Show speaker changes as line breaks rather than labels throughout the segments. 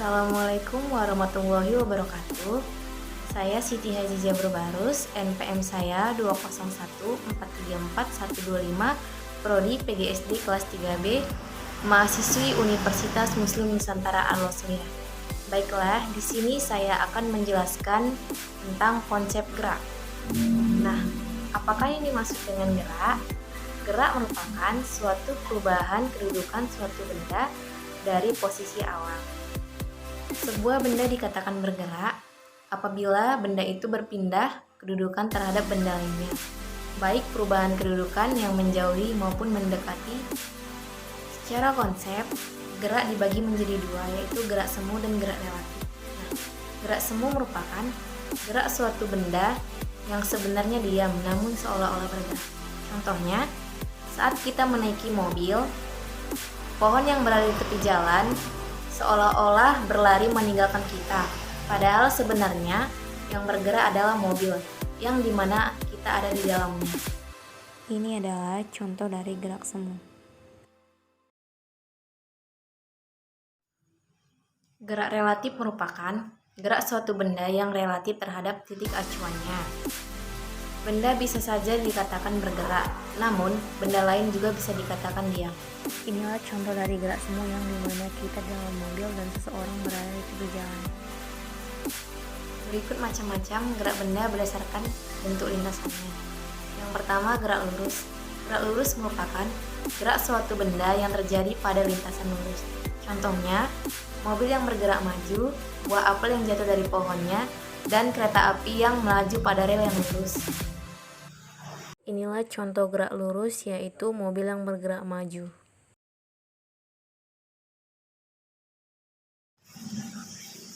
Assalamualaikum warahmatullahi wabarakatuh. Saya Siti Haji Jabro Barus, NPM saya 201434125, Prodi PGSD kelas 3B, mahasiswi Universitas Muslim Nusantara Al-Wasliyah. Baiklah, di sini saya akan menjelaskan tentang konsep gerak. Nah, apakah yang dimaksud dengan gerak? Gerak merupakan suatu perubahan kedudukan suatu benda dari posisi awal. Sebuah benda dikatakan bergerak apabila benda itu berpindah kedudukan terhadap benda lainnya, baik perubahan kedudukan yang menjauhi maupun mendekati. Secara konsep, gerak dibagi menjadi dua, yaitu gerak semu dan gerak relatif. Nah, gerak semu merupakan gerak suatu benda yang sebenarnya diam namun seolah-olah bergerak. Contohnya, saat kita menaiki mobil, pohon yang berada di tepi jalan seolah-olah berlari meninggalkan kita, padahal sebenarnya yang bergerak adalah mobil, yang dimana kita ada di dalamnya.
Ini adalah contoh dari gerak semu.
Gerak relatif merupakan gerak suatu benda yang relatif terhadap titik acuannya. Benda bisa saja dikatakan bergerak, namun benda lain juga bisa dikatakan diam.
Inilah contoh dari gerak semu yang dimana kita dalam mobil dan seseorang berada di tepi jalan.
Berikut macam-macam gerak benda berdasarkan bentuk lintasannya. Yang pertama, gerak lurus. Gerak lurus merupakan gerak suatu benda yang terjadi pada lintasan lurus. Contohnya, mobil yang bergerak maju, buah apel yang jatuh dari pohonnya, dan kereta api yang melaju pada rel yang lurus.
Inilah contoh gerak lurus, yaitu mobil yang bergerak maju.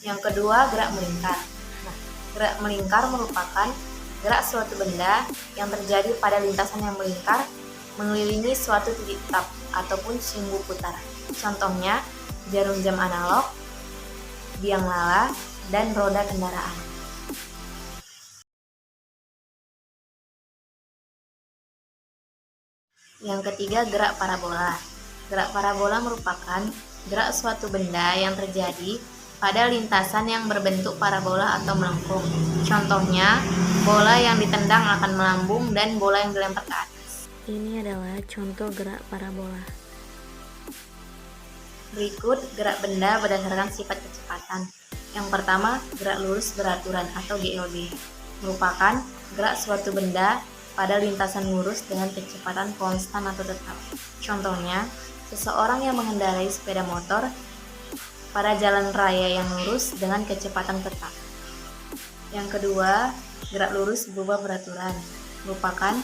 Yang kedua, gerak melingkar. Nah, gerak melingkar merupakan gerak suatu benda yang terjadi pada lintasan yang melingkar mengelilingi suatu titik tetap ataupun sumbu putar. Contohnya, jarum jam analog, biang lala, dan roda kendaraan. Yang ketiga, gerak parabola. Gerak parabola merupakan gerak suatu benda yang terjadi pada lintasan yang berbentuk parabola atau melengkung. Contohnya, bola yang ditendang akan melambung dan bola yang dilempar ke atas.
Ini adalah contoh gerak parabola.
Berikut gerak benda berdasarkan sifat kecepatan. Yang pertama, gerak lurus beraturan atau GLB. Merupakan gerak suatu benda pada lintasan lurus dengan kecepatan konstan atau tetap. Contohnya, seseorang yang mengendarai sepeda motor pada jalan raya yang lurus dengan kecepatan tetap. Yang kedua, gerak lurus berubah beraturan. Merupakan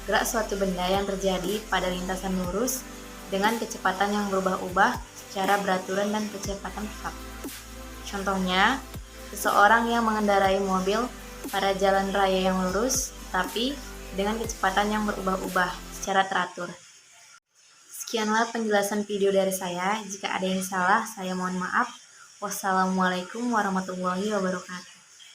gerak suatu benda yang terjadi pada lintasan lurus dengan kecepatan yang berubah-ubah secara beraturan dan kecepatan tetap. Contohnya, seseorang yang mengendarai mobil pada jalan raya yang lurus, tapi dengan kecepatan yang berubah-ubah secara teratur. Sekianlah penjelasan video dari saya. Jika ada yang salah, saya mohon maaf. Wassalamualaikum warahmatullahi wabarakatuh.